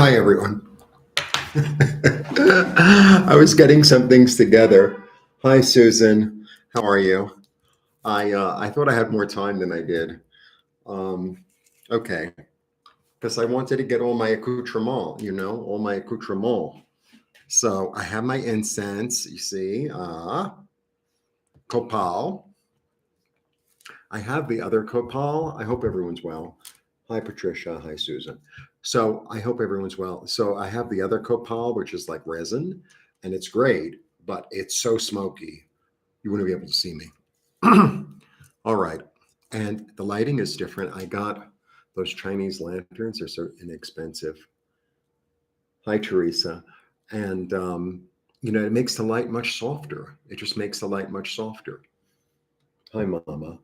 Hi, everyone. I was getting some things together. Hi, Susan. How are you? I thought I had more time than I did. Um, okay, because I wanted to get all my accoutrement, all my accoutrement. So I have my incense, you see, copal. I have the other copal. I hope everyone's well. Hi, Patricia. Hi, Susan. So I hope everyone's well. So I have the other copal, which is like resin, and it's great, but it's so smoky. You wouldn't be able to see me. All right. And the lighting is different. I got those Chinese lanterns. They're so inexpensive. Hi, Teresa. And, it makes the light much softer. It just makes the light much softer. Hi, Mama.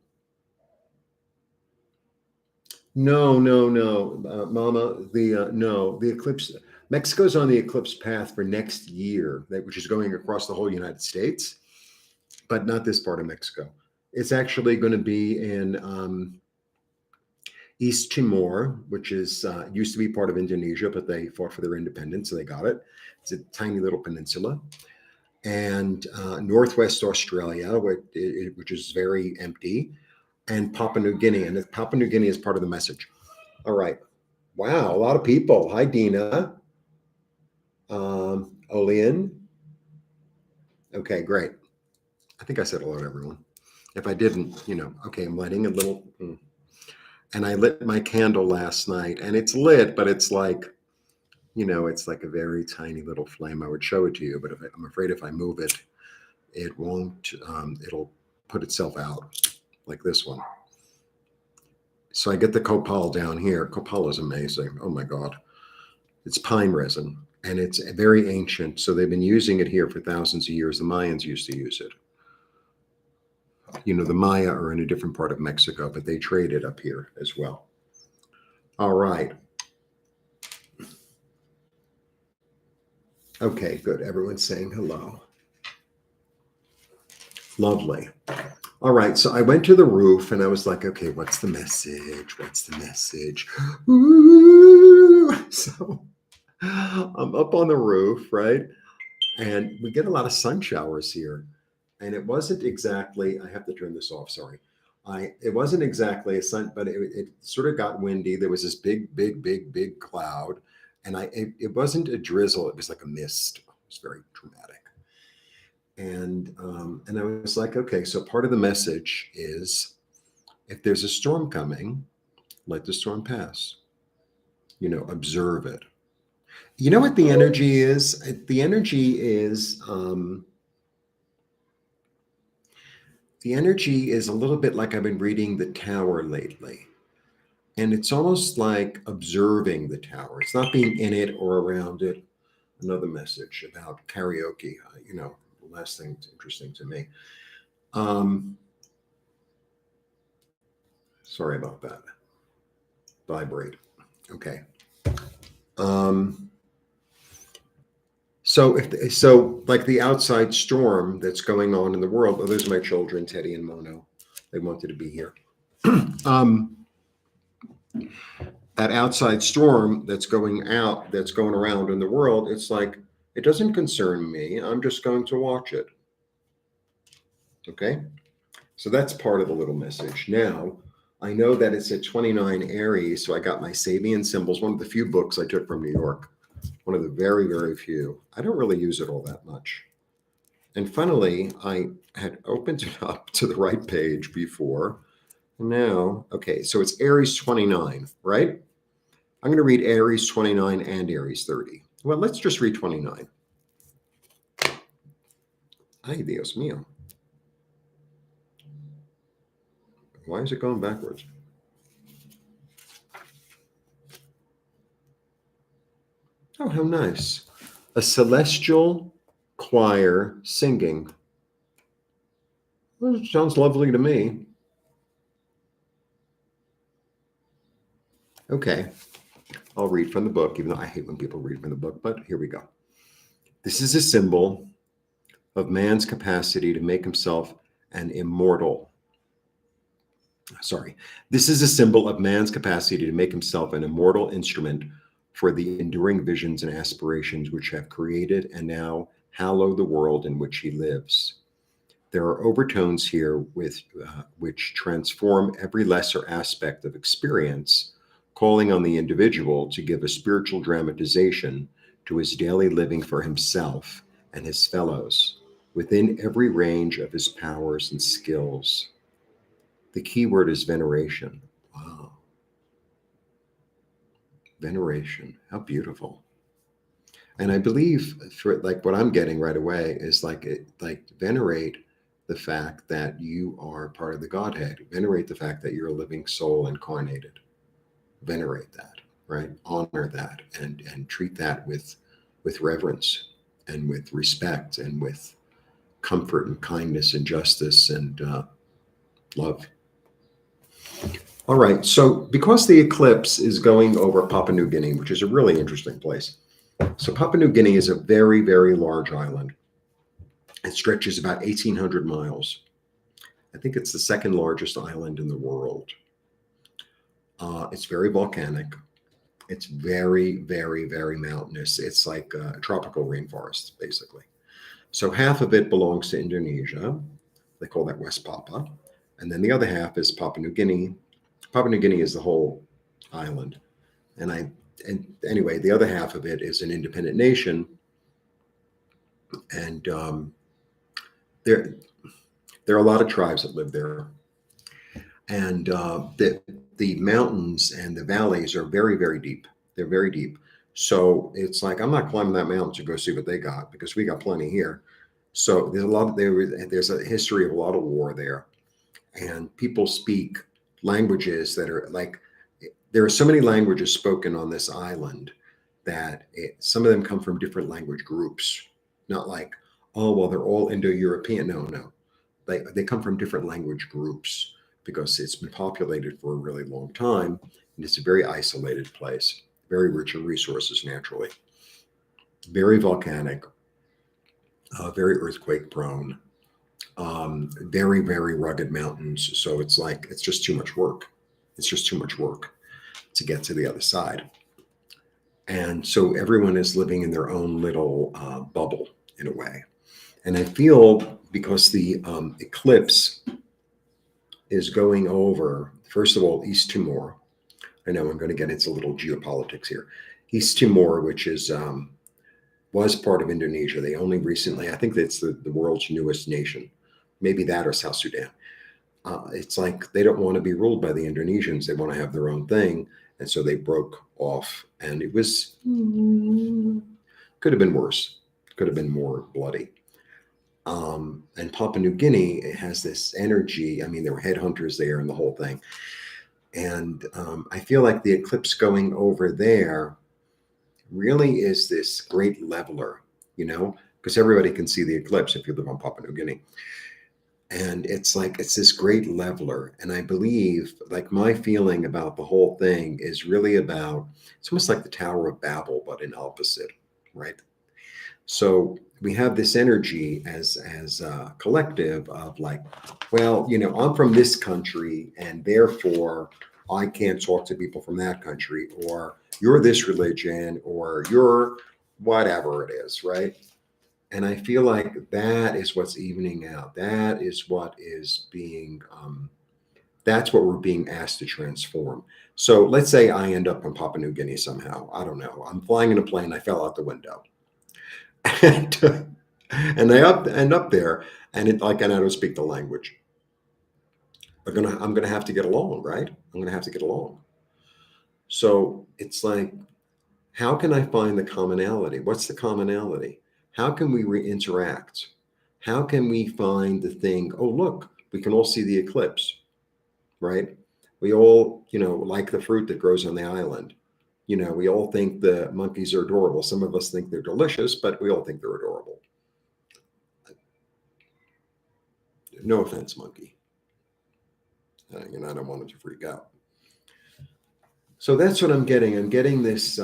No, no, no, Mama. The eclipse. Mexico's on the eclipse path for next year, which is going across the whole United States, but not this part of Mexico. It's actually going to be in East Timor, which is used to be part of Indonesia, but they fought for their independence, so they got it. It's a tiny little peninsula, and Northwest Australia, which is very empty, and Papua New Guinea. And Papua New Guinea is part of the message. All right. Wow, a lot of people. Hi, Dina. Olian. Okay, great. I think I said hello to everyone. If I didn't, okay, I'm lighting a little. And I lit my candle last night, and it's lit, but it's like, it's like a very tiny little flame. I would show it to you, but I'm afraid if I move it, it won't, it'll put itself out like this one. So I get the copal down here. Copal is amazing. Oh my God. It's pine resin, and it's very ancient. So they've been using it here for thousands of years. The Mayans used to use it. The Maya are in a different part of Mexico, but they trade it up here as well. All right. Okay, good. Everyone's saying hello. Lovely. All right, so I went to the roof and I was like, okay, what's the message? What's the message? Ooh. So I'm up on the roof, right? And we get a lot of sun showers here. And it wasn't exactly, I have to turn this off, sorry. It wasn't exactly a sun, but it sort of got windy. There was this big cloud. And it wasn't a drizzle, it was like a mist. It was very dramatic. And I was like, okay, so part of the message is if there's a storm coming, let the storm pass. Observe it. You know what the energy is? The energy is a little bit like I've been reading The Tower lately. And it's almost like observing the tower. It's not being in it or around it. Another message about karaoke, the last thing that's interesting to me. Sorry about that. Vibrate. Okay. So like the outside storm that's going on in the world. Oh, there's my children, Teddy and Mono. They wanted to be here. That outside storm that's going around in the world, it's like, it doesn't concern me. I'm just going to watch it. Okay. So that's part of the little message. Now, I know that it's at 29 Aries, so I got my Sabian symbols, one of the few books I took from New York, one of the very, very few. I don't really use it all that much. And funnily, I had opened it up to the right page before. Now, okay, so it's Aries 29, right? I'm going to read Aries 29 and Aries 30. Well, let's just read 29. Ay, Dios mío. Why is it going backwards? Oh, how nice. A celestial choir singing. Well, it sounds lovely to me. Okay. I'll read from the book, even though I hate when people read from the book, but here we go. This is a symbol of man's capacity to make himself an immortal. This is a symbol of man's capacity to make himself an immortal instrument for the enduring visions and aspirations which have created and now hallow the world in which he lives. There are overtones here which transform every lesser aspect of experience, calling on the individual to give a spiritual dramatization to his daily living for himself and his fellows, within every range of his powers and skills. The key word is veneration. Wow. Veneration. How beautiful. And I believe for like what I'm getting right away is like venerate the fact that you are part of the Godhead. Venerate the fact that you're a living soul incarnated. Venerate that, right? Honor that and treat that with reverence and with respect and with comfort and kindness and justice and love. All right. So because the eclipse is going over Papua New Guinea, which is a really interesting place. So Papua New Guinea is a very, very large island. It stretches about 1,800 miles. I think it's the second largest island in the world. It's very volcanic. It's very, very, very mountainous. It's like a tropical rainforest, basically. So half of it belongs to Indonesia. They call that West Papua. And then the other half is Papua New Guinea. Papua New Guinea is the whole island. And anyway, the other half of it is an independent nation. And there are a lot of tribes that live there. And the mountains and the valleys are very, very deep. They're very deep. So it's like, I'm not climbing that mountain to go see what they got because we got plenty here. So there's a history of a lot of war there. And people speak languages that are like, there are so many languages spoken on this island that some of them come from different language groups. Not like, oh, well, they're all Indo-European. No. They come from different language groups because it's been populated for a really long time. And it's a very isolated place, very rich in resources naturally, very volcanic, very earthquake prone, very, very rugged mountains. So it's like, it's just too much work. It's just too much work to get to the other side. And so everyone is living in their own little bubble in a way. And I feel because the eclipse is going over, first of all, East Timor. I know I'm going to get into a little geopolitics here. East Timor, which is was part of Indonesia. They only recently, I think that's the world's newest nation. Maybe that or South Sudan. It's like they don't want to be ruled by the Indonesians. They want to have their own thing. And so they broke off. And it was, could have been worse. Could have been more bloody. And Papua New Guinea has this energy. I mean, there were headhunters there and the whole thing. And I feel like the eclipse going over there really is this great leveler, because everybody can see the eclipse if you live on Papua New Guinea. And it's like, it's this great leveler. And I believe, like, my feeling about the whole thing is really about, it's almost like the Tower of Babel, but in opposite, right? So we have this energy as a collective of like, well, I'm from this country and therefore I can't talk to people from that country, or you're this religion, or you're whatever it is, right? And I feel like that is what's evening out. That is what is being, that's what we're being asked to transform. So let's say I end up in Papua New Guinea somehow. I don't know. I'm flying in a plane. I fell out the window. And I end up there, and and I don't speak the language. I'm gonna have to get along, right? I'm gonna have to get along. So it's like, how can I find the commonality? What's the commonality? How can we interact? How can we find the thing? Oh, look, we can all see the eclipse, right? We all, like the fruit that grows on the island. We all think the monkeys are adorable. Some of us think they're delicious, but we all think they're adorable. No offense, monkey. I don't want it to freak out. So that's what I'm getting. I'm getting this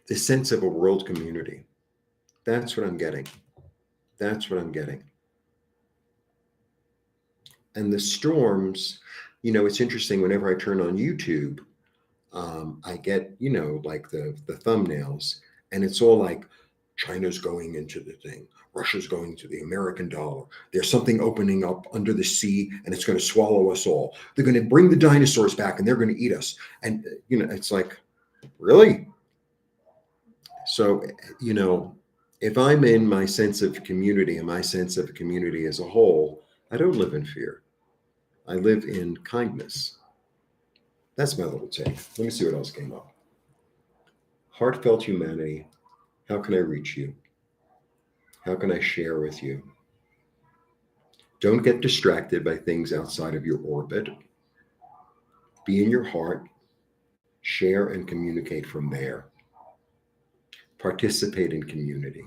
this sense of a world community. That's what I'm getting. That's what I'm getting. And the storms, it's interesting. Whenever I turn on YouTube, I get, like the thumbnails, and it's all like China's going into the thing. Russia's going to the American dollar. There's something opening up under the sea and it's going to swallow us all. They're going to bring the dinosaurs back and they're going to eat us. And, it's like, really? So, if I'm in my sense of community and my sense of community as a whole, I don't live in fear. I live in kindness. That's my little take. Let me see what else came up. Heartfelt humanity. How can I reach you? How can I share with you? Don't get distracted by things outside of your orbit. Be in your heart. Share and communicate from there. Participate in community.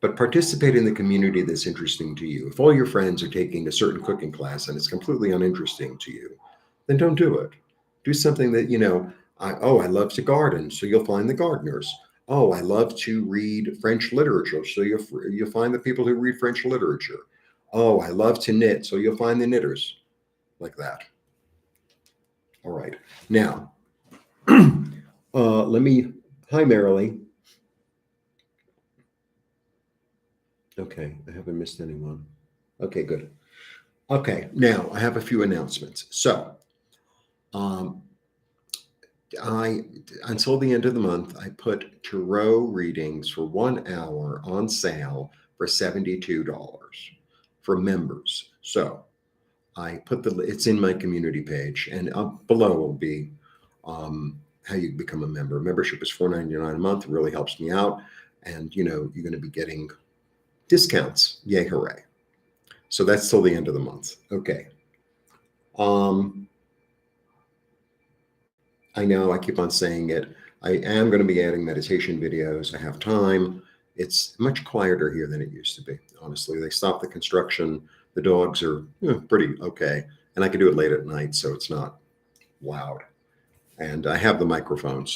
But participate in the community that's interesting to you. If all your friends are taking a certain cooking class and it's completely uninteresting to you, then don't do it. Do something that, I love to garden, so you'll find the gardeners. Oh, I love to read French literature, so you'll find the people who read French literature. Oh, I love to knit, so you'll find the knitters, like that. All right. Now, hi, Marilee. Okay, I haven't missed anyone. Okay, good. Okay, now I have a few announcements. So, um, I until the end of the month, I put tarot readings for 1 hour on sale for $72 for members. So I put it's in my community page, and up below will be how you become a member. Membership is $4.99 a month. It really helps me out, and you're going to be getting discounts. Yay, hooray! So that's till the end of the month. Okay. I know I keep on saying it. I am going to be adding meditation videos. I have time. It's much quieter here than it used to be. Honestly, they stopped the construction. The dogs are pretty okay, and I can do it late at night, so it's not loud. And I have the microphone,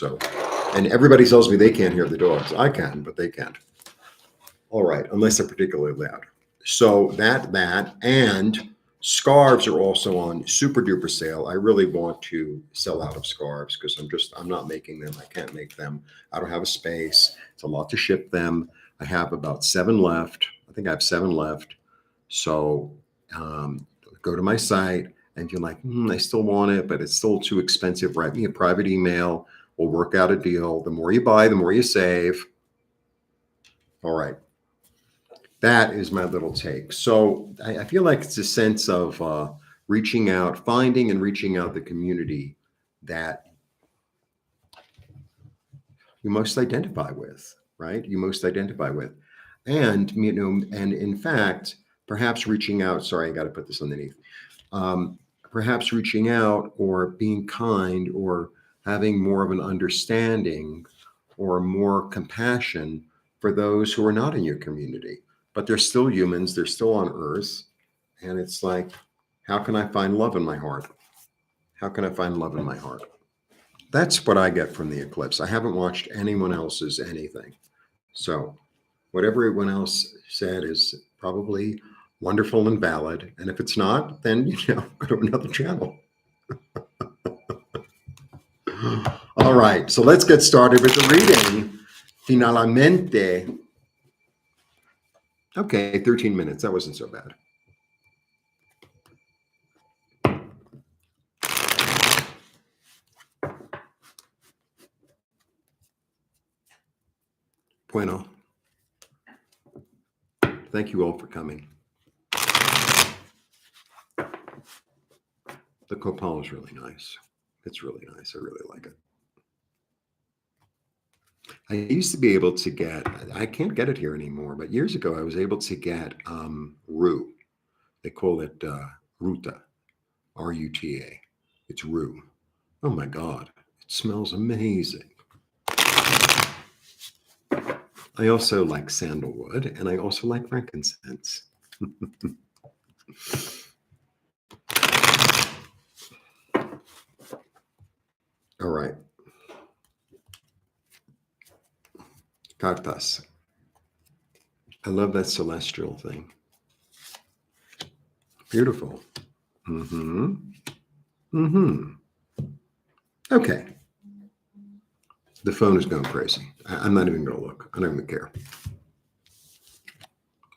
and everybody tells me they can't hear the dogs. I can, but they can't. All right, unless they're particularly loud. So and scarves are also on super duper sale. I really want to sell out of scarves because I'm not making them. I can't make them. I don't have a space. It's a lot to ship them. I have about 7 left. I think I have 7 left. So go to my site, and you're like, I still want it, but it's still too expensive. Write me a private email. We'll work out a deal. The more you buy, the more you save. All right. That is my little take. So I feel like it's a sense of reaching out, finding and reaching out the community that you most identify with, right? You most identify with. And, and in fact, perhaps reaching out, sorry, I got to put this underneath. Perhaps reaching out or being kind or having more of an understanding or more compassion for those who are not in your community. But they're still humans, they're still on earth. And it's like, how can I find love in my heart? How can I find love in my heart? That's what I get from the eclipse. I haven't watched anyone else's anything. So whatever everyone else said is probably wonderful and valid. And if it's not, then, go to another channel. All right, so let's get started with the reading. Finalmente. Okay, 13 minutes. That wasn't so bad. Bueno. Thank you all for coming. The copal is really nice. It's really nice. I really like it. I used to be able to get, I can't get it here anymore, but years ago I was able to get rue. They call it ruta, R-U-T-A. It's rue. Oh my God, it smells amazing. I also like sandalwood, and I also like frankincense. All right. Cartas. I love that celestial thing. Beautiful. Mm-hmm. Mm-hmm. Okay. The phone is going crazy. I'm not even going to look. I don't even care.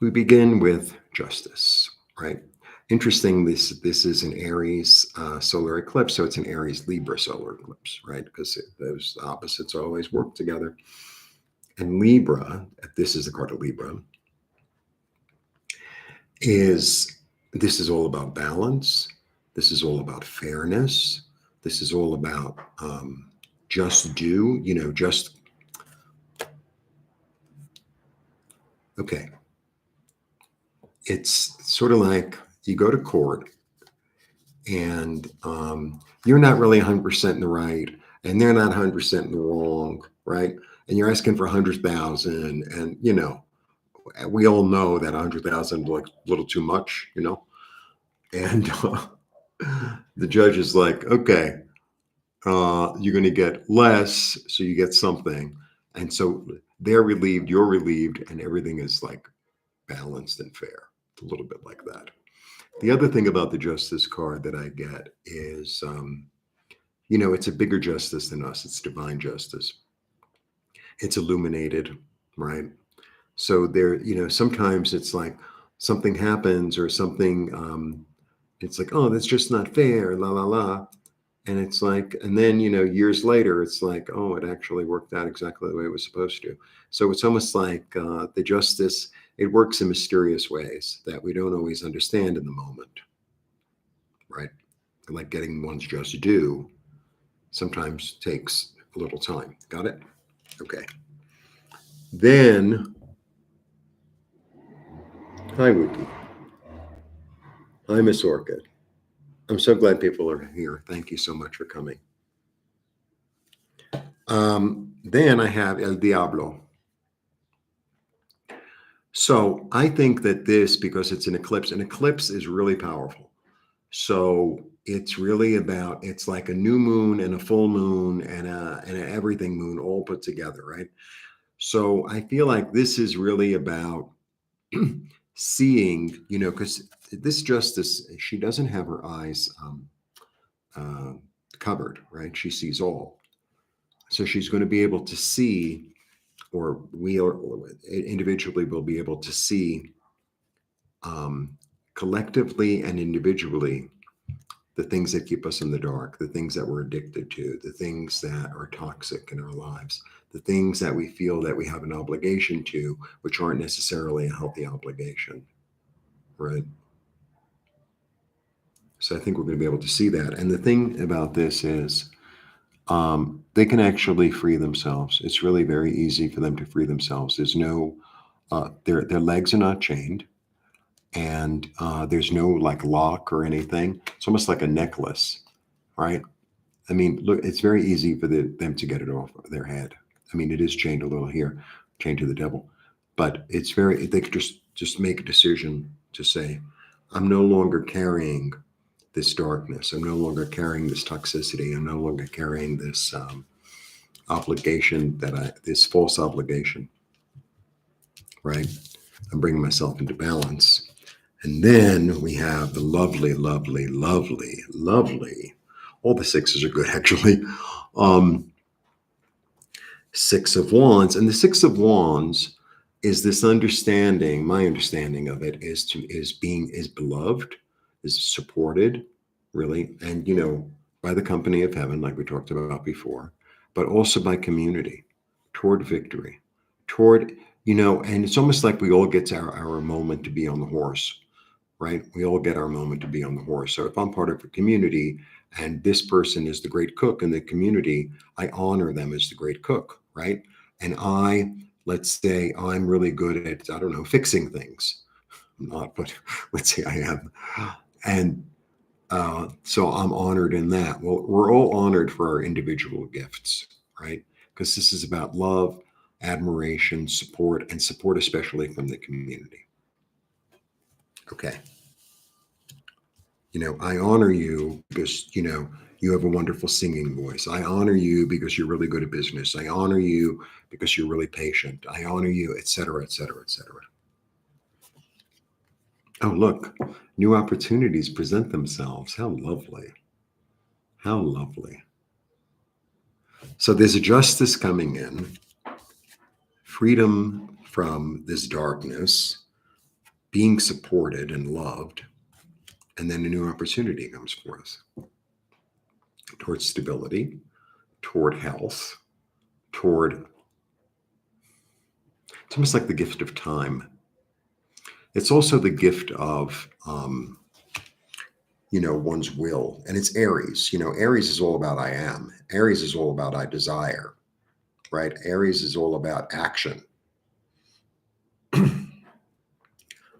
We begin with justice, right? Interesting, this is an Aries solar eclipse, so it's an Aries Libra solar eclipse, right? Because those opposites always work together. And Libra, this is the card of Libra, this is all about balance. This is all about fairness. This is all about just do, just okay. It's sort of like you go to court and you're not really 100% in the right and they're not 100% in the wrong, right? And you're asking for 100,000 and, we all know that 100,000 looks a little too much, and the judge is like, okay, you're going to get less, so you get something. And so they're relieved, you're relieved, and everything is like balanced and fair. It's a little bit like that. The other thing about the justice card that I get is, it's a bigger justice than us. It's divine justice. It's illuminated, right? So there, sometimes it's like something happens or something, it's like, oh, that's just not fair, la, la, la. And it's like, and then, years later, it's like, oh, it actually worked out exactly the way it was supposed to. So it's almost like the justice, it works in mysterious ways that we don't always understand in the moment, right? Like getting one's just due sometimes takes a little time. Got it? Okay. Then, hi, Wiki. Hi, Miss Orchid. I'm so glad people are here. Thank you so much for coming. Then I have El Diablo. So I think that this, because it's an eclipse is really powerful. So it's really about, it's like a new moon and a full moon and an everything moon all put together, right? So I feel like this is really about seeing, because this justice, she doesn't have her eyes uh, covered, right? She sees all. So she's going to be able to see, or we or individually will be able to see collectively and individually the things that keep us in the dark, the things that we're addicted to, the things that are toxic in our lives, the things that we feel that we have an obligation to, which aren't necessarily a healthy obligation, right? So I think we're going to be able to see that. And the thing about this is they can actually free themselves. It's really very easy for them to free themselves. There's no, their legs are not chained, and there's no like lock or anything. It's almost like a necklace, right? I mean, look, it's very easy for them to get it off their head. I mean, it is chained a little here, chained to the devil, but it's very, they could just make a decision to say, I'm no longer carrying this darkness. I'm no longer carrying this toxicity. I'm no longer carrying this obligation this false obligation, right? I'm bringing myself into balance. And then we have the lovely, lovely, lovely, lovely. All the sixes are good, actually. Um, Six of Wands, and the Six of Wands is this understanding. My understanding of it is beloved, is supported, really, and by the company of heaven, like we talked about before, but also by community, toward victory, toward and it's almost like we all get our moment to be on the horse, right? We all get our moment to be on the horse. So if I'm part of a community and this person is the great cook in the community, I honor them as the great cook, right? And let's say I'm really good at, I don't know, fixing things. I'm not, but let's say I am. And so I'm honored in that. Well, we're all honored for our individual gifts, right? Because this is about love, admiration, support, and support especially from the community. Okay. I honor you because, you have a wonderful singing voice. I honor you because you're really good at business. I honor you because you're really patient. I honor you, et cetera, et cetera, et cetera. Oh, look, new opportunities present themselves. How lovely. How lovely. So there's a justice coming in, freedom from this darkness, being supported and loved, and then a new opportunity comes for us towards stability, toward health, toward, it's almost like the gift of time. It's also the gift of, one's will. And it's Aries. Aries is all about I am. Aries is all about I desire, right? Aries is all about action.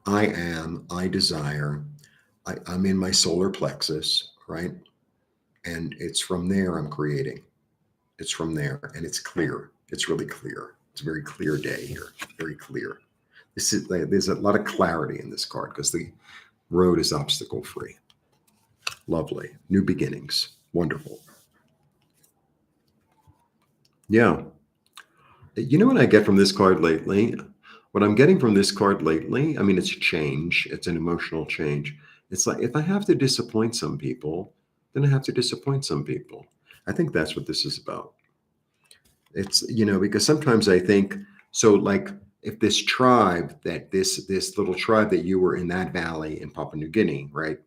I am, I desire, I'm in my solar plexus, right? And it's from there I'm creating. It's from there, and it's clear. It's really clear. It's a very clear day here. Very clear. There's a lot of clarity in this card because the road is obstacle free. Lovely. New beginnings. Wonderful. Yeah. You know what I get from this card lately? What I'm getting from this card lately, I mean, it's a change. It's an emotional change. It's like if I have to disappoint some people, then I have to disappoint some people. I think that's what this is about. It's, because sometimes I think, so like if this tribe that this little tribe that you were in that valley in Papua New Guinea, right?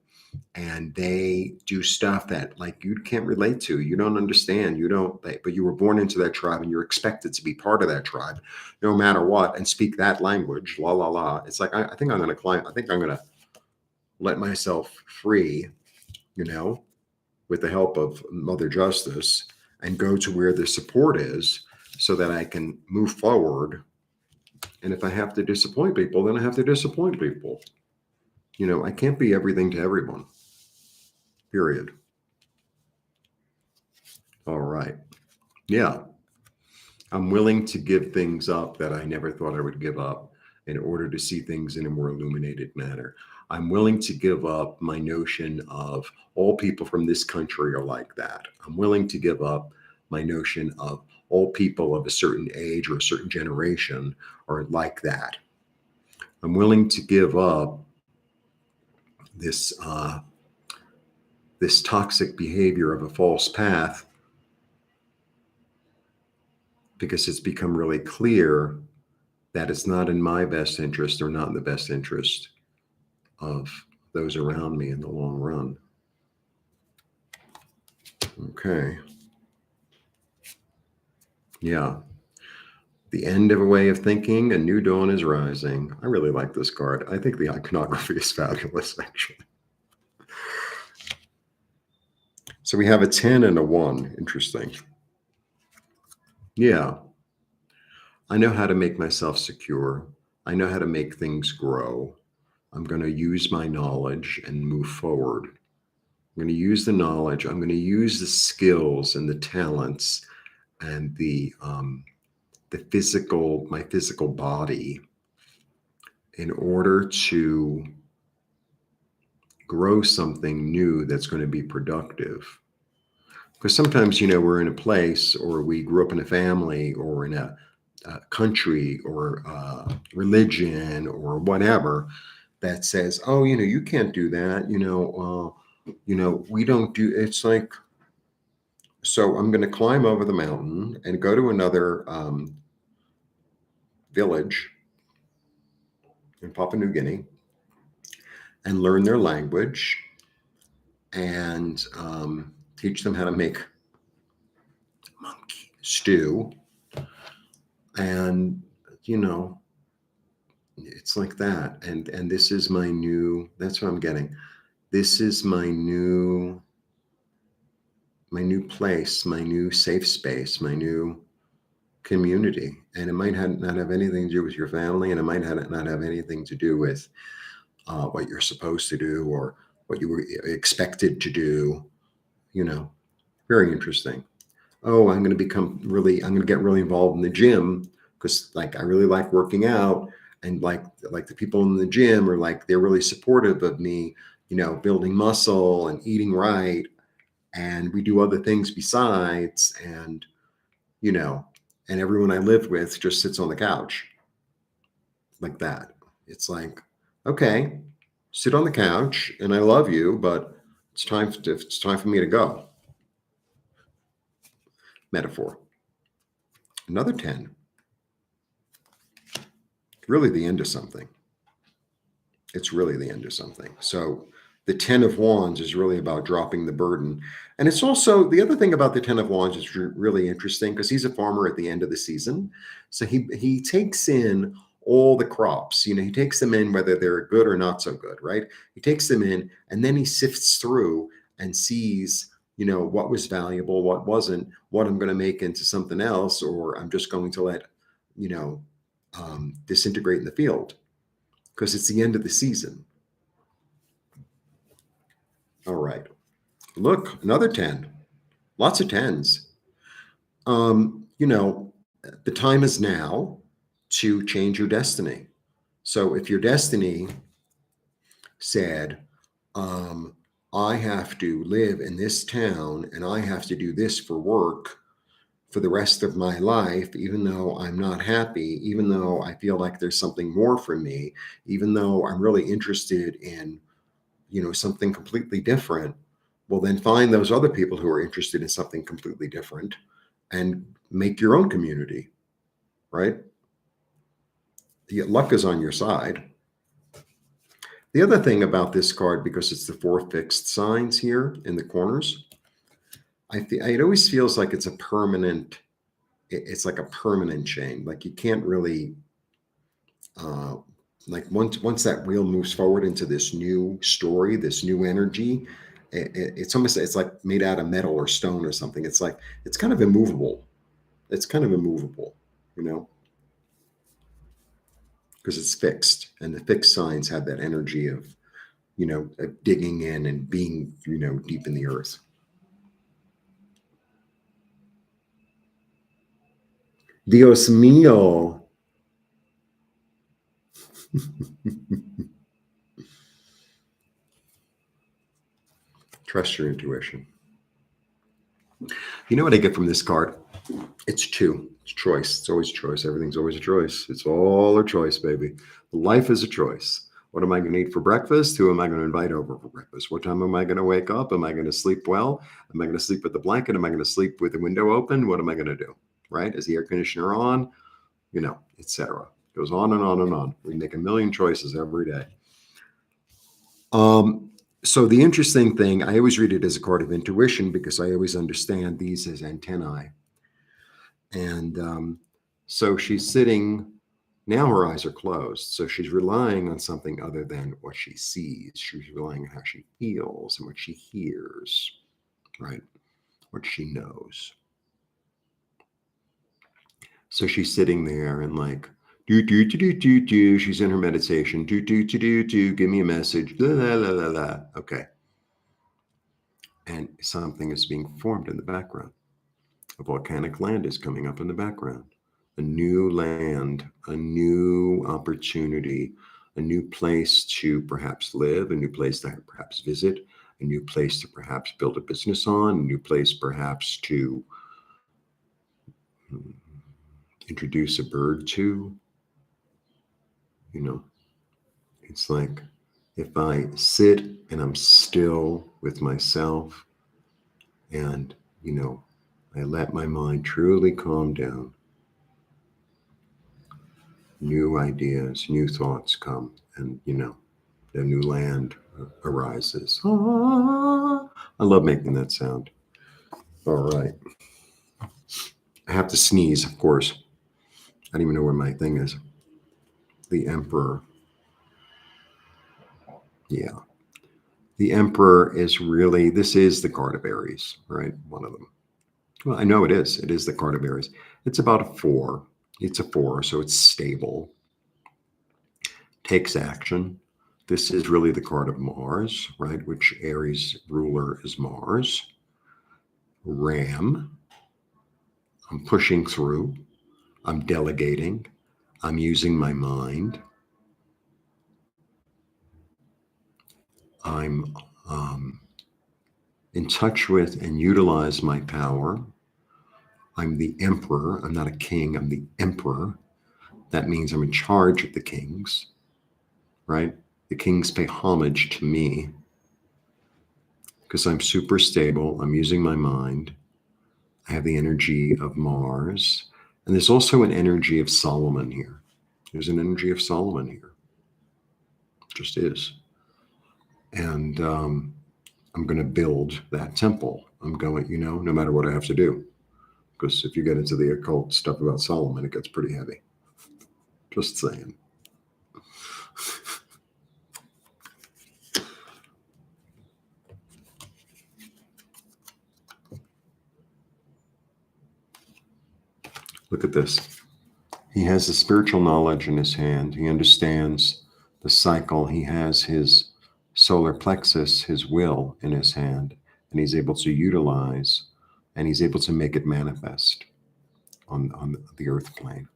And they do stuff that like you can't relate to, you don't understand, but you were born into that tribe and you're expected to be part of that tribe no matter what and speak that language, la la la. It's like I think I'm going to climb. I think I'm going to let myself free, with the help of Mother Justice, and go to where the support is so that I can move forward. And if I have to disappoint people, then I have to disappoint people. I can't be everything to everyone. Period. All right. Yeah. I'm willing to give things up that I never thought I would give up in order to see things in a more illuminated manner. I'm willing to give up my notion of all people from this country are like that. I'm willing to give up my notion of all people of a certain age or a certain generation are like that. I'm willing to give up this this toxic behavior of a false path because it's become really clear that it's not in my best interest or not in the best interest of those around me in the long run. Okay. Yeah. The end of a way of thinking, a new dawn is rising. I really like this card. I think the iconography is fabulous, actually. So we have a 10 and a 1. Interesting. Yeah. I know how to make myself secure. I know how to make things grow. I'm going to use my knowledge and move forward. I'm going to use the knowledge. I'm going to use the skills and the talents and my physical body in order to grow something new that's going to be productive. Because sometimes, we're in a place or we grew up in a family or in a country or religion or whatever that says, oh, you can't do that. We don't do, it's like, so I'm going to climb over the mountain and go to another village in Papua New Guinea and learn their language and teach them how to make monkey stew. And, it's like that. And this is my new, that's what I'm getting. This is my new place, my new safe space, my new community. And it might not have anything to do with your family, and it might not have anything to do with what you're supposed to do or what you were expected to do. Very interesting. Oh, I'm going to get really involved in the gym because like I really like working out, and like the people in the gym are like, they're really supportive of me, building muscle and eating right. And we do other things besides, and, and everyone I live with just sits on the couch like that. It's like, okay, sit on the couch and I love you, but it's time for me to go. metaphor. Another 10, really the end of something. It's really the end of something. So the 10 of Wands is really about dropping the burden. And it's also, the other thing about the 10 of Wands is really interesting because he's a farmer at the end of the season. So he takes in all the crops, he takes them in whether they're good or not so good, right? He takes them in and then he sifts through and sees, what was valuable, what wasn't, what I'm going to make into something else, or I'm just going to let, disintegrate in the field because it's the end of the season. All right. Look, another 10. Lots of 10s. The time is now to change your destiny. So if your destiny said, I have to live in this town and I have to do this for work for the rest of my life, even though I'm not happy, even though I feel like there's something more for me, even though I'm really interested in, something completely different, well, then find those other people who are interested in something completely different and make your own community, right? Luck is on your side. The other thing about this card, because it's the 4 fixed signs here in the corners, it always feels like it's a permanent, it's like a permanent chain. Like you can't really, like once that wheel moves forward into this new story, this new energy, it's almost, it's like made out of metal or stone or something. It's like, it's kind of immovable. It's kind of immovable, because it's fixed, and the fixed signs have that energy of, of digging in and being, deep in the earth. Dios mío. Trust your intuition. You know what I get from this card? It's 2. It's choice. It's always choice. Everything's always a choice. It's all a choice, baby. Life is a choice. What am I going to eat for breakfast? Who am I going to invite over for breakfast? What time am I going to wake up? Am I going to sleep well? Am I going to sleep with the blanket? Am I going to sleep with the window open? What am I going to do? Right? Is the air conditioner on? Etc. Goes on and on and on. We make a million choices every day. So the interesting thing, I always read it as a card of intuition because I always understand these as antennae. And so she's sitting, now her eyes are closed. So she's relying on something other than what she sees. She's relying on how she feels and what she hears, right? What she knows. So she's sitting there and like, do. She's in her meditation. Do. Give me a message. La, la, la, la, la. Okay. And something is being formed in the background. A volcanic land is coming up in the background. A new land, a new opportunity, a new place to perhaps live, a new place to perhaps visit, a new place to perhaps build a business on, a new place perhaps to introduce a bird to. It's like if I sit and I'm still with myself and, I let my mind truly calm down, new ideas, new thoughts come, and, the new land arises. Ah, I love making that sound. All right. I have to sneeze, of course. I don't even know where my thing is. The Emperor. Yeah. The Emperor is really, this is the card of Aries, right? One of them. Well, I know it is. It is the card of Aries. It's about a 4. It's a 4, so it's stable. Takes action. This is really the card of Mars, right? Which Aries ruler is Mars. Ram. I'm pushing through. I'm delegating. I'm using my mind. I'm in touch with and utilize my power. I'm the emperor. I'm not a king. I'm the emperor. That means I'm in charge of the kings, right? The kings pay homage to me because I'm super stable. I'm using my mind. I have the energy of Mars. And there's also an energy of Solomon here. There's an energy of Solomon here. It just is. And I'm going to build that temple. I'm going, no matter what I have to do. Because if you get into the occult stuff about Solomon, it gets pretty heavy. Just saying. Look at this. He has the spiritual knowledge in his hand. He understands the cycle. He has his solar plexus, his will in his hand, and he's able to utilize, and he's able to make it manifest on the earth plane,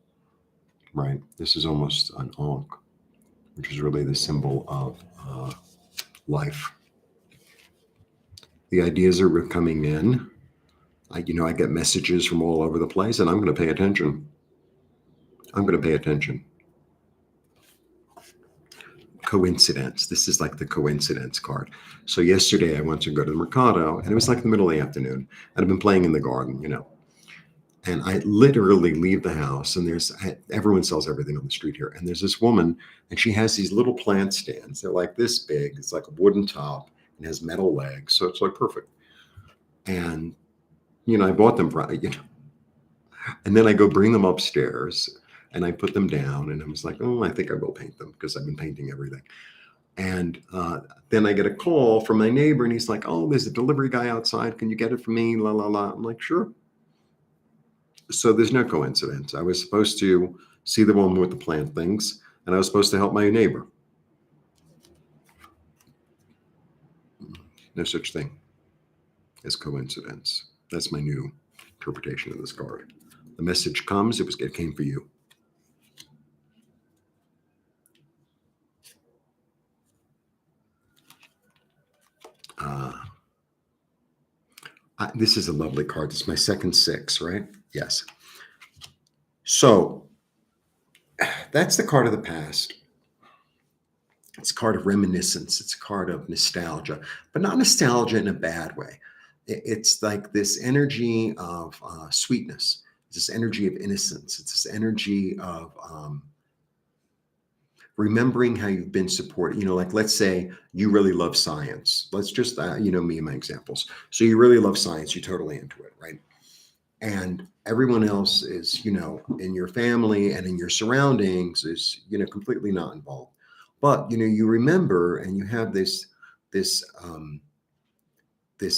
right? This is almost an Ankh, which is really the symbol of life. The ideas are coming in. I get messages from all over the place, and I'm going to pay attention. I'm going to pay attention. Coincidence. This is like the coincidence card. So yesterday I went to go to the Mercado, and it was like the middle of the afternoon. And I've been playing in the garden, And I literally leave the house, and everyone sells everything on the street here. And there's this woman, and she has these little plant stands. They're like this big. It's like a wooden top and has metal legs, so it's like perfect. And I bought them, and then I go bring them upstairs, and I put them down, and I was like, oh, I think I will paint them because I've been painting everything. And then I get a call from my neighbor, and he's like, oh, there's a delivery guy outside. Can you get it for me? La, la, la. I'm like, sure. So there's no coincidence. I was supposed to see the woman with the plant things, and I was supposed to help my neighbor. No such thing as coincidence. That's my new interpretation of this card. The message comes, it came for you. This is a lovely card. It's my second 6, right? Yes. So that's the card of the past. It's a card of reminiscence. It's a card of nostalgia, but not nostalgia in a bad way. It's like this energy of sweetness. It's this energy of innocence. It's this energy of remembering how you've been supported. Like let's say you really love science. Let's just, me and my examples. So you really love science. You're totally into it, right? And everyone else is, in your family and in your surroundings is, completely not involved. But, you remember and you have this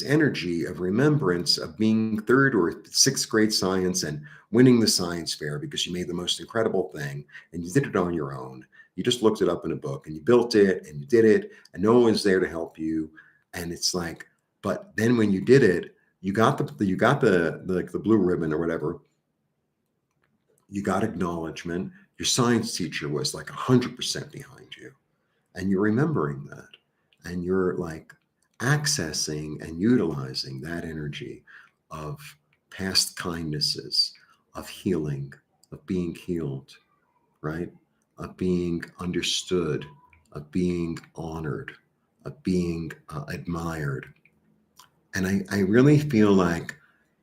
energy of remembrance of being 3rd or 6th grade science and winning the science fair because you made the most incredible thing and you did it on your own. You just looked it up in a book and you built it and you did it and no one was there to help you. And it's like, but then when you did it, you got the blue ribbon or whatever. You got acknowledgement. Your science teacher was like 100% behind you. And you're remembering that. And you're like accessing and utilizing that energy of past kindnesses, of healing, of being healed, right? Of being understood, of being honored, of being admired. And I really feel like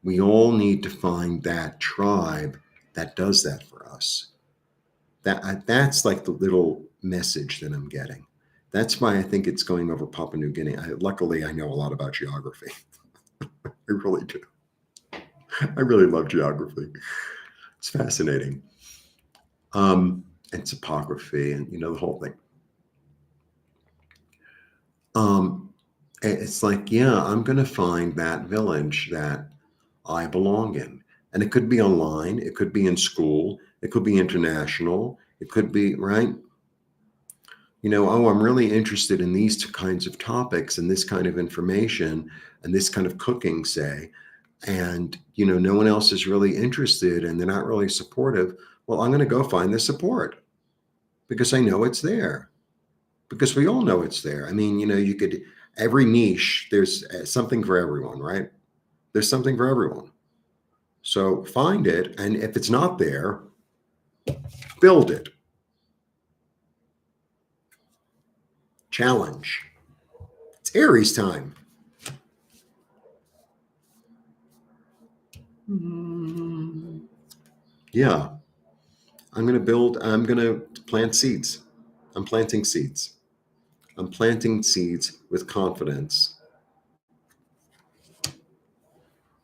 we all need to find that tribe that does that for us. That's like the little message that I'm getting. That's why I think it's going over Papua New Guinea. Luckily, I know a lot about geography. I really do. I really love geography. It's fascinating. And topography and, the whole thing. It's like, yeah, I'm going to find that village that I belong in. And it could be online. It could be in school. It could be international. It could be, right? I'm really interested in these kinds of topics and this kind of information and this kind of cooking, say, and, no one else is really interested and they're not really supportive. Well, I'm going to go find the support because I know it's there, because we all know it's there. I mean, you could, every niche, there's something for everyone, right? There's something for everyone. So find it. And if it's not there, build it. Challenge. It's Aries time. Yeah, I'm going to plant seeds. I'm planting seeds. I'm planting seeds with confidence.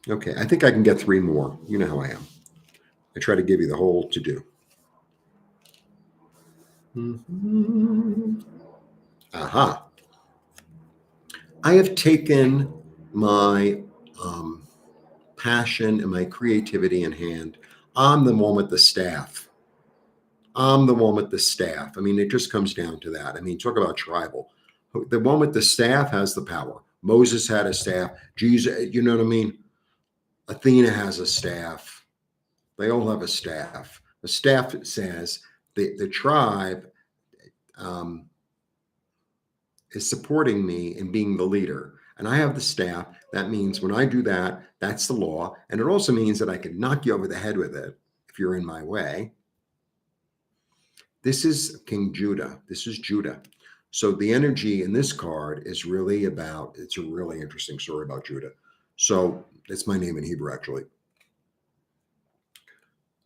Okay, I think I can get 3 more. You know how I am. I try to give you the whole to do. Aha. I have taken my passion and my creativity in hand. I'm the one with the staff. I'm the one with the staff. I mean, it just comes down to that. I mean, talk about tribal. The one with the staff has the power. Moses had a staff. Jesus, you know what I mean? Athena has a staff. They all have a staff. The staff says the tribe is supporting me in being the leader. And I have the staff. That means when I do that, that's the law. And it also means that I can knock you over the head with it if you're in my way. This is King Judah. This is Judah. So the energy in this card is really about, it's a really interesting story about Judah. So it's my name in Hebrew, actually.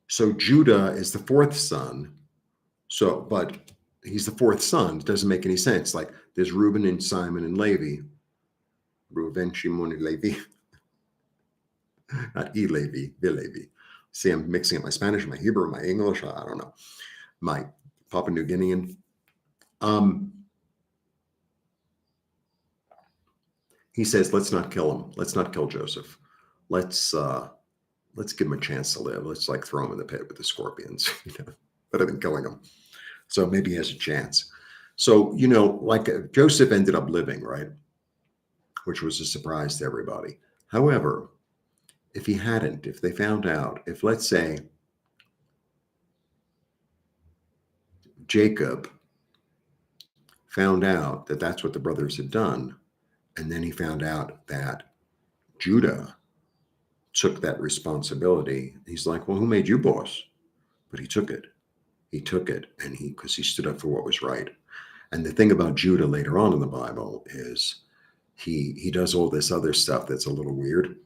So Judah is the 4th son. So, but he's the 4th son. It doesn't make any sense. Like there's Reuben and Simon and Levi. Reuben, Shimon, and Levi. Not Levi, Levi. See, I'm mixing up my Spanish, my Hebrew, my English. I don't know. My Papua New Guinean. He says, let's not kill him. Let's not kill Joseph. Let's give him a chance to live. Let's like throw him in the pit with the scorpions, better than killing him. So maybe he has a chance. So, like Joseph ended up living, right? Which was a surprise to everybody. However, if he hadn't, if they found out, if let's say Jacob found out that that's what the brothers had done, and then he found out that Judah took that responsibility, he's like, well, who made you boss? But he took it. He took it, and because he stood up for what was right. And the thing about Judah later on in the Bible is he does all this other stuff that's a little weird.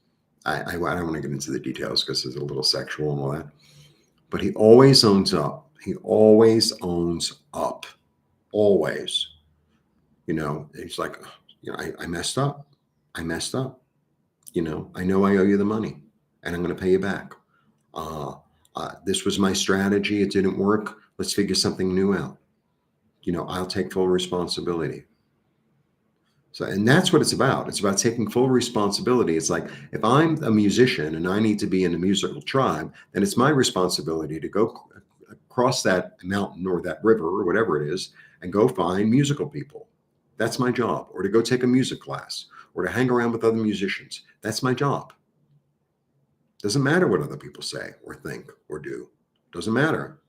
I don't want to get into the details because it's a little sexual and all that. But he always owns up. He always owns up. Always. He's like, I messed up. I messed up. I know I owe you the money, and I'm going to pay you back. This was my strategy. It didn't work. Let's figure something new out. I'll take full responsibility. So, and that's what it's about. It's about taking full responsibility. It's like, if I'm a musician and I need to be in a musical tribe, then it's my responsibility to go across that mountain or that river or whatever it is and go find musical people. That's my job. Or to go take a music class or to hang around with other musicians. That's my job. Doesn't matter what other people say or think or do. Doesn't matter.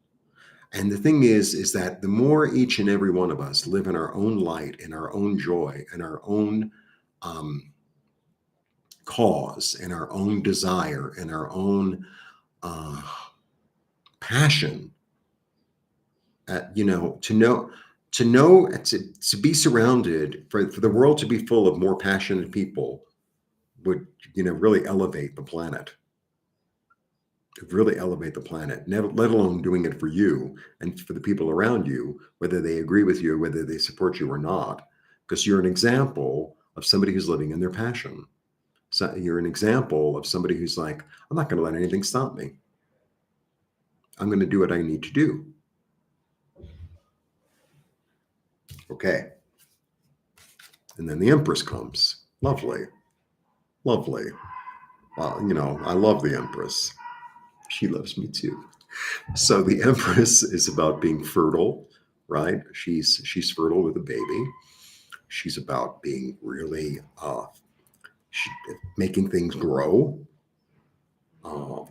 And the thing is that the more each and every one of us live in our own light, in our own joy, in our own cause, in our own desire, in our own passion, to be surrounded, for the world to be full of more passionate people would, really elevate the planet. Really elevate the planet, never, let alone doing it for you and for the people around you, whether they agree with you, whether they support you or not, because you're an example of somebody who's living in their passion. So you're an example of somebody who's like, I'm not going to let anything stop me. I'm going to do what I need to do. Okay. And then the Empress comes. Lovely. Lovely. I love the Empress. She loves me too. So the Empress is about being fertile, right? She's fertile with a baby. She's about being really making things grow.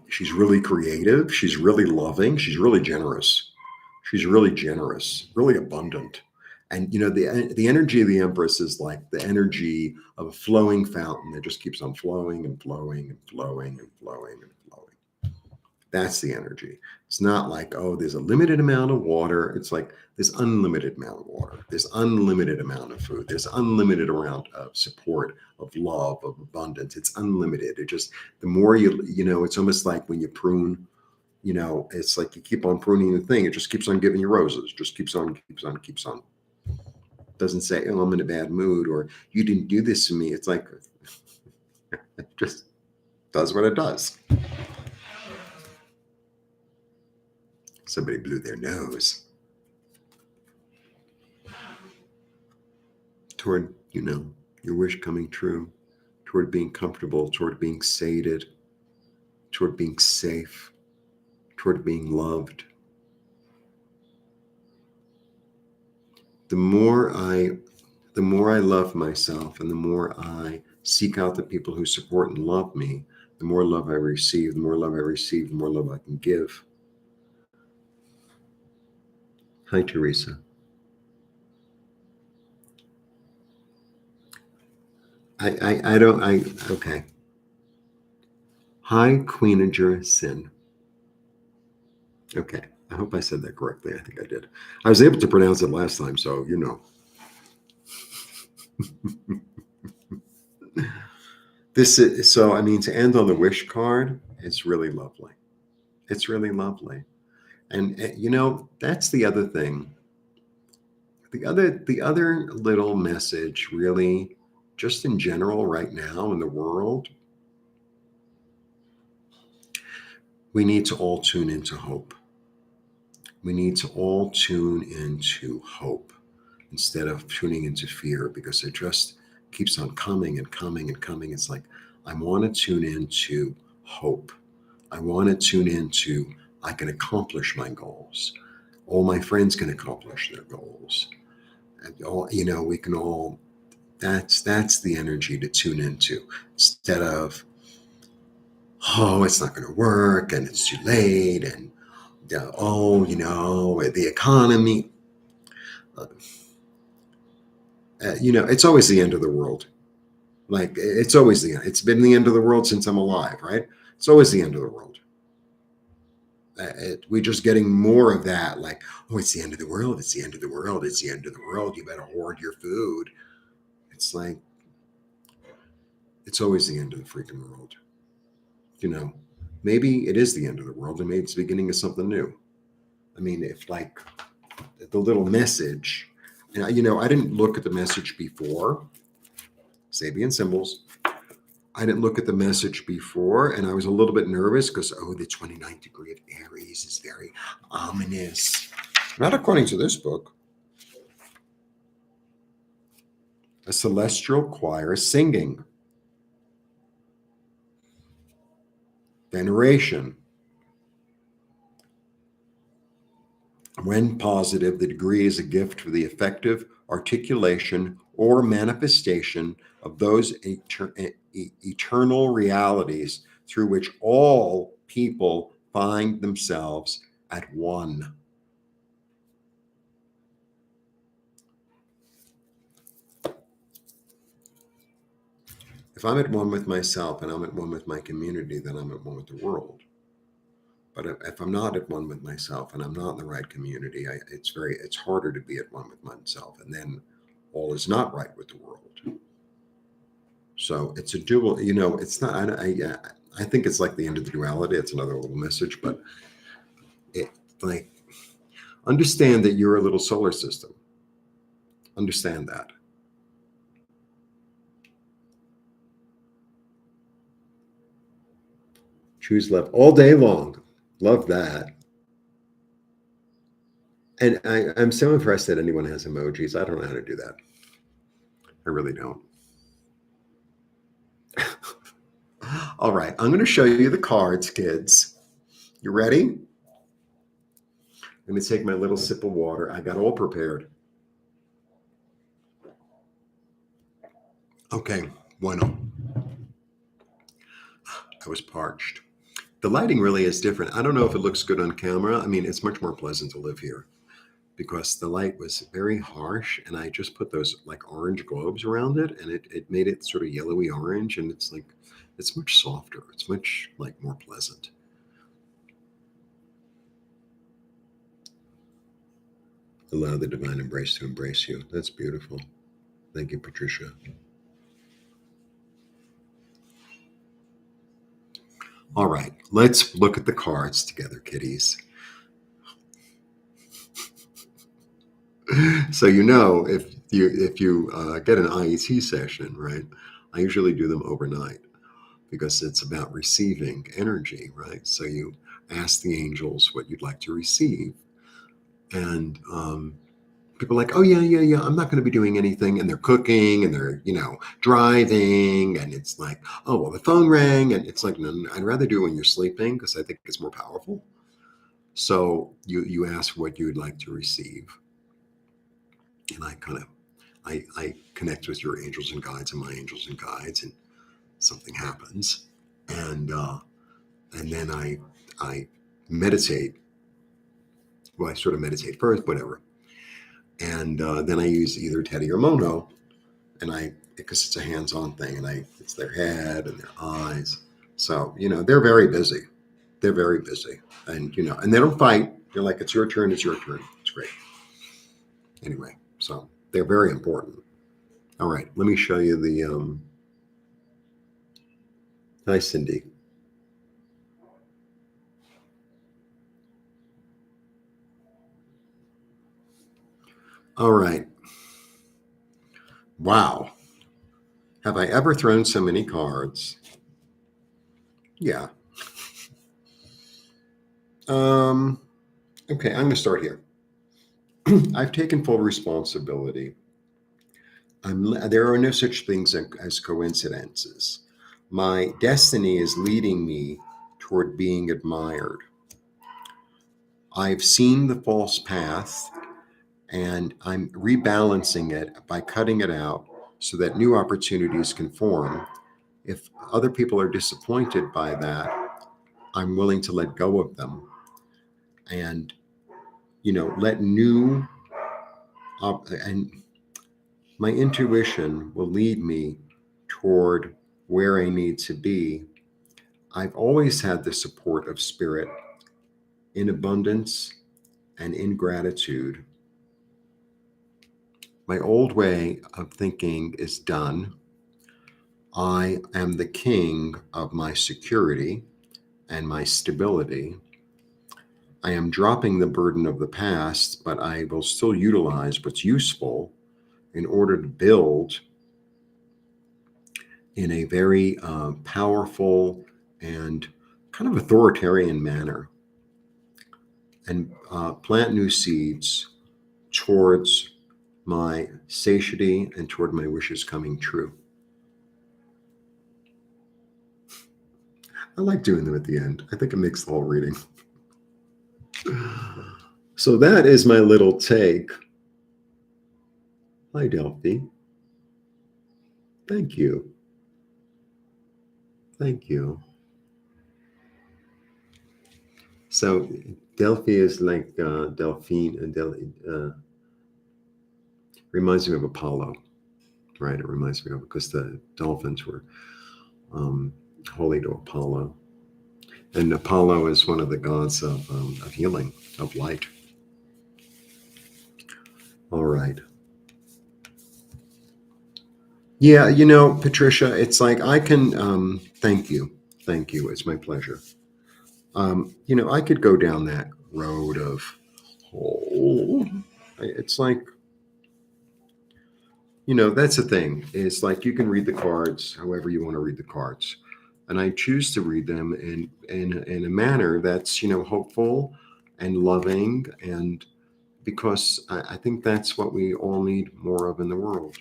She's really creative. She's really loving. She's really generous. She's really generous, really abundant. And the energy of the Empress is like the energy of a flowing fountain that just keeps on flowing and flowing and flowing and flowing and flowing. That's the energy. It's not like, oh, there's a limited amount of water. It's like there's unlimited amount of water. There's unlimited amount of food. There's unlimited amount of support, of love, of abundance. It's unlimited. It just, the more it's almost like when you prune, it's like you keep on pruning the thing. It just keeps on giving you roses. Just keeps on, keeps on, keeps on. Doesn't say, oh, I'm in a bad mood, or you didn't do this to me. It's like, it just does what it does. Somebody blew their nose toward, your wish coming true, toward being comfortable, toward being sated, toward being safe, toward being loved. The more I love myself, and the more I seek out the people who support and love me, the more love I receive, the more love I receive, the more love I can give. Hi, Teresa. Okay. Hi, Queenager Sin. Okay. I hope I said that correctly. I think I did. I was able to pronounce it last time, so This is, so I mean, to end on the wish card, it's really lovely. It's really lovely. And that's the other thing. The other little message, really, just in general right now in the world, we need to all tune into hope. We need to all tune into hope instead of tuning into fear, because it just keeps on coming and coming and coming. It's like, I want to tune into hope. I want to tune into, I can accomplish my goals. All my friends can accomplish their goals. And all, we can all, that's the energy to tune into, instead of, oh, it's not going to work and it's too late, and the economy. It's always the end of the world. Like, it's always it's been the end of the world since I'm alive, right? It's always the end of the world. We're just getting more of that. Like, oh, it's the end of the world. It's the end of the world. It's the end of the world. You better hoard your food. It's like, it's always the end of the freaking world. Maybe it is the end of the world, and maybe it's the beginning of something new. I mean, if like the little message, and I didn't look at the message before, Sabian symbols. I didn't look at the message before, and I was a little bit nervous because, the 29th degree of Aries is very ominous. Not according to this book. A celestial choir singing. Veneration. When positive, the degree is a gift for the effective articulation or manifestation of those eternal realities through which all people find themselves at one. If I'm at one with myself and I'm at one with my community, then I'm at one with the world. But if I'm not at one with myself and I'm not in the right community, it's harder to be at one with myself, and then all is not right with the world. So it's a dual. It's not. I think it's like the end of the duality. It's another little message, but it like, understand that you're a little solar system. Understand that. Choose love all day long. Love that. And I'm so impressed that anyone has emojis. I don't know how to do that. I really don't. All right, I'm going to show you the cards, kids. You ready? I'm going to take my little sip of water. I got all prepared. Okay, bueno. I was parched. The lighting really is different. I don't know if it looks good on camera. I mean, it's much more pleasant to live here because the light was very harsh, and I just put those like orange globes around it, and it made it sort of yellowy orange, and it's much softer. It's much like more pleasant. Allow the divine embrace to embrace you. That's beautiful. Thank you, Patricia. All right, let's look at the cards together, kiddies. So if you get an IET session, right? I usually do them overnight because it's about receiving energy, right? So you ask the angels what you'd like to receive, and people are like, oh yeah, I'm not going to be doing anything, and they're cooking and they're driving, and it's like, oh well, the phone rang, and it's like, no, I'd rather do it when you're sleeping because I think it's more powerful. So you ask what you would like to receive, and I connect with your angels and guides and my angels and guides, and something happens, and then I meditate. Well, I sort of meditate first, whatever, and then I use either Teddy or Mono, and because it's a hands-on thing, and it's their head and their eyes. So they're very busy. They're very busy, and they don't fight. They're like, it's your turn. It's your turn. It's great. Anyway, so they're very important. All right, let me show you the. Hi, Cindy. All right. Wow. Have I ever thrown so many cards? Yeah. Okay, I'm going to start here. I've taken full responsibility. There are no such things as coincidences. My destiny is leading me toward being admired. I've seen the false path, and I'm rebalancing it by cutting it out so that new opportunities can form. If other people are disappointed by that, I'm willing to let go of them and let new and my intuition will lead me toward where I need to be. I've always had the support of spirit in abundance and in gratitude. My old way of thinking is done. I am the king of my security and my stability. I am dropping the burden of the past, but I will still utilize what's useful in order to build in a very powerful and kind of authoritarian manner, and plant new seeds towards my satiety and toward my wishes coming true. I like doing them at the end. I think it makes the whole reading. So that is my little take. Hi, Delphi. Thank you. Thank you. So Delphi is like Delphine, reminds me of Apollo, right? It reminds me of, because the dolphins were holy to Apollo. And Apollo is one of the gods of healing, of light. All right. Yeah, Patricia, it's like I can, thank you. Thank you. It's my pleasure. I could go down that road of, oh, it's like, that's the thing. It's like you can read the cards however you want to read the cards. And I choose to read them in a manner that's, hopeful and loving, and because I think that's what we all need more of in the world.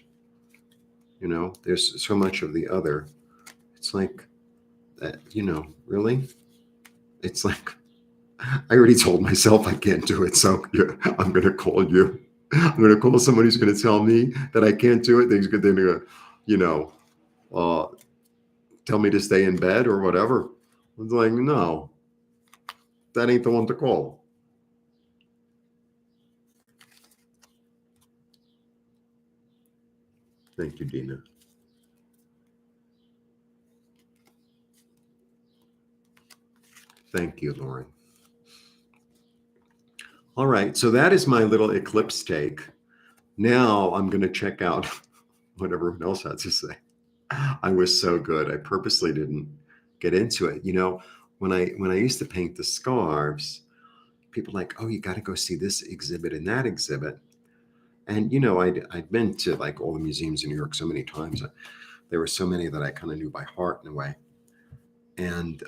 There's so much of the other. It's like that, really? It's like, I already told myself I can't do it, so I'm going to call you. I'm going to call someone who's going to tell me that I can't do it. They're going to, uh, tell me to stay in bed or whatever. It's like, no, that ain't the one to call. Thank you, Dina. Thank you, Lauren. All right. So that is my little eclipse take. Now I'm going to check out what everyone else had to say. I was so good. I purposely didn't get into it. When I used to paint the scarves, people were like, oh, you got to go see this exhibit and that exhibit. And I'd been to like all the museums in New York so many times. There were so many that I kind of knew by heart in a way. And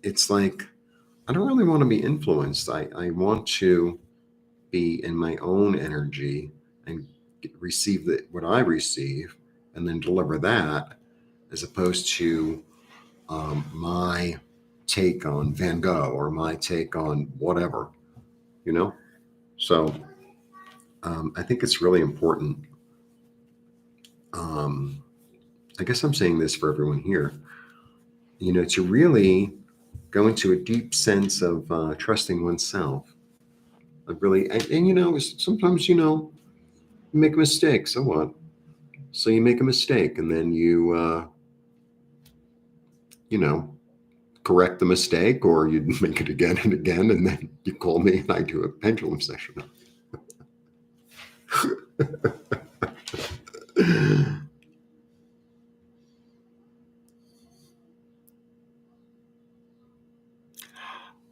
it's like I don't really want to be influenced. I want to be in my own energy and receive what I receive, and then deliver that, as opposed to my take on Van Gogh or my take on whatever, you know? So I think it's really important. Um, I guess I'm saying this for everyone here, to really go into a deep sense of trusting oneself. Of really, and sometimes, you make a mistake. So what? So you make a mistake and then you know, correct the mistake, or you make it again and again, and then you call me and I do a pendulum session.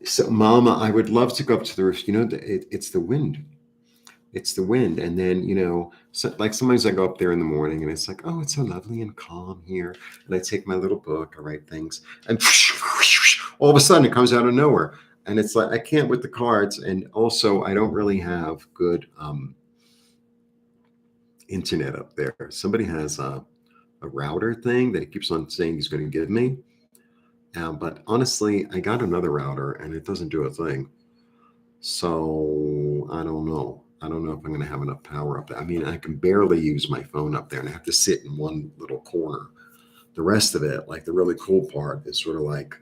So, Mama, I would love to go up to the roof. It's the wind. It's the wind. And then, like sometimes I go up there in the morning and it's like, oh, it's so lovely and calm here. And I take my little book, I write things, and all of a sudden it comes out of nowhere. And it's like, I can't with the cards. And also, I don't really have good internet up there. Somebody has a router thing that he keeps on saying he's going to give me. But honestly, I got another router and it doesn't do a thing. So I don't know. I don't know if I'm going to have enough power up there. I mean, I can barely use my phone up there and I have to sit in one little corner. The rest of it, like the really cool part, is sort of like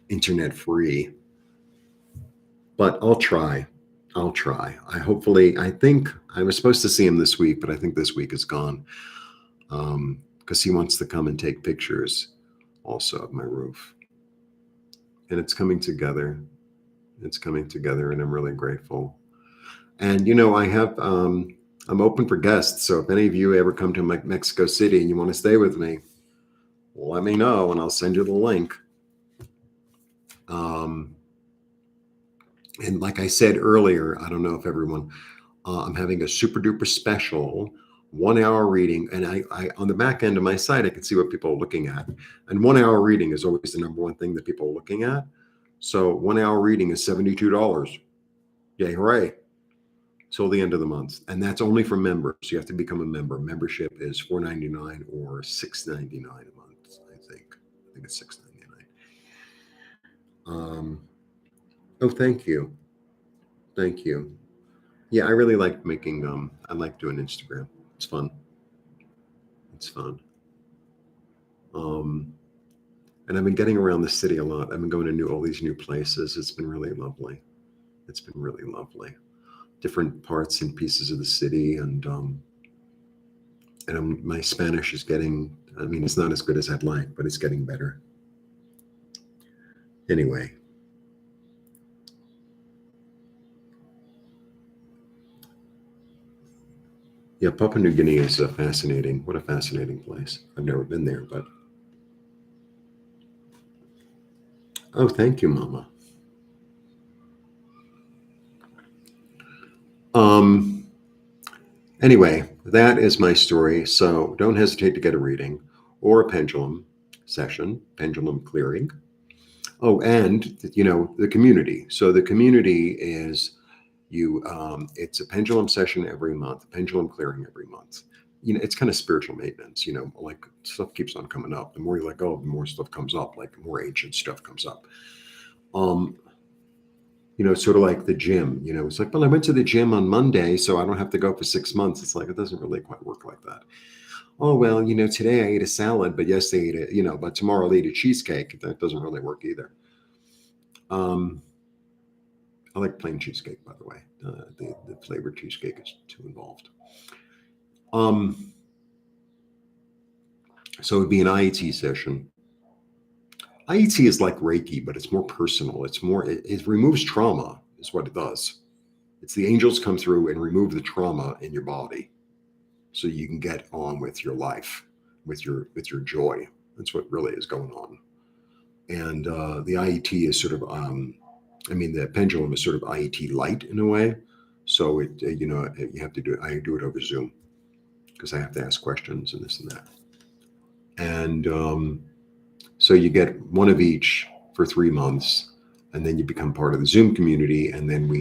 internet free. But I'll try. I'll try. I think I was supposed to see him this week, but I think this week is gone because he wants to come and take pictures also of my roof. And it's coming together. It's coming together, and I'm really grateful. And I'm open for guests. So if any of you ever come to Mexico City and you want to stay with me, let me know and I'll send you the link. And like I said earlier, I don't know if everyone, I'm having a super duper special 1 hour reading. And I on the back end of my site, I can see what people are looking at. And 1 hour reading is always the number one thing that people are looking at. So 1 hour reading is $72. Yay, hooray. Till the end of the month. And that's only for members. You have to become a member. Membership is $4.99 or $6.99 a month, I think. I think it's $6.99. Oh, thank you. Thank you. Yeah, I really like making I like doing Instagram. It's fun. It's fun. And I've been getting around the city a lot. I've been going to all these new places. It's been really lovely. It's been really lovely. Different parts and pieces of the city, and my Spanish is getting. I mean, it's not as good as I'd like, but it's getting better. Anyway. Yeah, Papua New Guinea is fascinating. What a fascinating place. I've never been there, but. Oh, thank you, Mama. Anyway, that is my story. So don't hesitate to get a reading or a pendulum session, pendulum clearing. Oh, and the community. So the community is it's a pendulum session every month, pendulum clearing every month. It's kind of spiritual maintenance, like stuff keeps on coming up. The more you let go, the more stuff comes up, like more ancient stuff comes up. Sort of like the gym, it's like, well, I went to the gym on Monday, so I don't have to go for 6 months. It's like, it doesn't really quite work like that. Oh, well, today I ate a salad, but yesterday I ate but tomorrow I'll eat a cheesecake. That doesn't really work either. I like plain cheesecake, by the way. The flavored cheesecake is too involved. So it would be an IET session. IET is like Reiki, but it's more personal. It's more, it removes trauma, is what it does. It's the angels come through and remove the trauma in your body so you can get on with your life, with your joy. That's what really is going on. And the IET is sort of, the pendulum is sort of IET light in a way. So you have to do it. I do it over Zoom because I have to ask questions and this and that. And so you get one of each for 3 months, and then you become part of the Zoom community. And then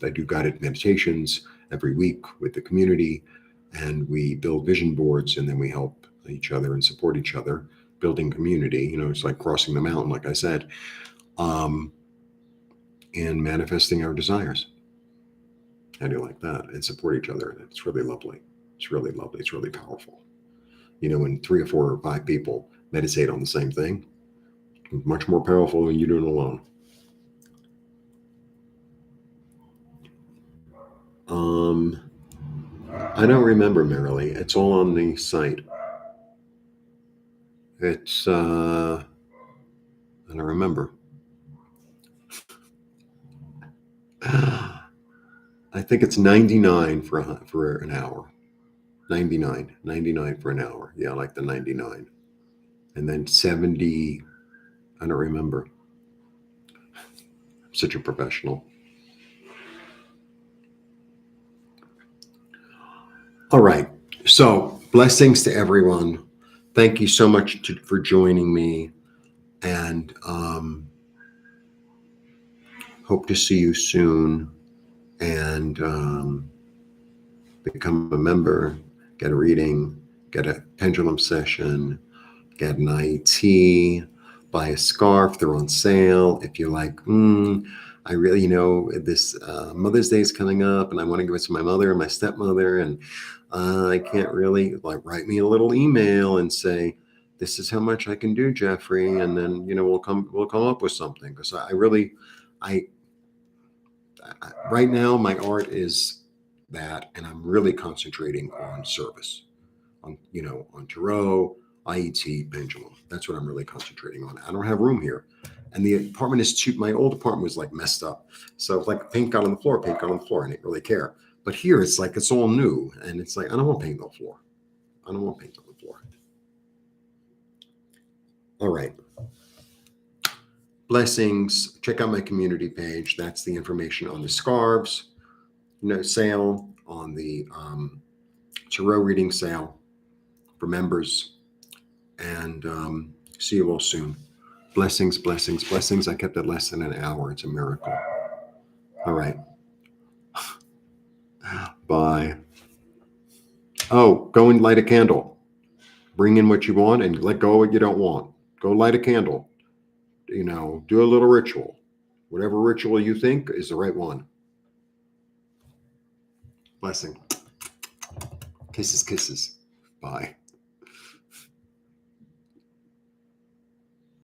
I do guided meditations every week with the community, and we build vision boards, and then we help each other and support each other, building community. It's like crossing the mountain, like I said, and manifesting our desires. How do you like that? And support each other. It's really lovely. It's really lovely. It's really powerful. When 3 or 4 or 5 people meditate on the same thing, it's much more powerful than you doing alone. I don't remember, Merrily. It's all on the site. It's I don't remember. I think it's 99 for an hour. 99 for an hour. Yeah, I like the 99. And then 70, I don't remember. I'm such a professional. All right. So blessings to everyone. Thank you so much for joining me. And hope to see you soon. And become a member, get a reading, get a pendulum session, get an IET, buy a scarf. They're on sale. If you're like, I really, this Mother's Day is coming up and I want to give it to my mother and my stepmother, and I can't really, write me a little email and say, this is how much I can do, Jeffrey. And then, we'll come up with something. Because right now my art is that, and I'm really concentrating on service, on tarot, IET, pendulum. That's what I'm really concentrating on. I don't have room here, and the apartment is too. My old apartment was messed up, so paint got on the floor, I didn't really care. But here it's it's all new, and it's I don't want paint on the floor. I don't want paint on the floor. All right. Blessings. Check out my community page. That's the information on the scarves, sale, on the tarot reading sale for members, and see you all soon. Blessings, blessings, blessings. I kept it less than an hour. It's a miracle. All right. Bye. Oh, go and light a candle. Bring in what you want and let go of what you don't want. Go light a candle. Do a little ritual. Whatever ritual you think is the right one. Blessing. Kisses, kisses. Bye.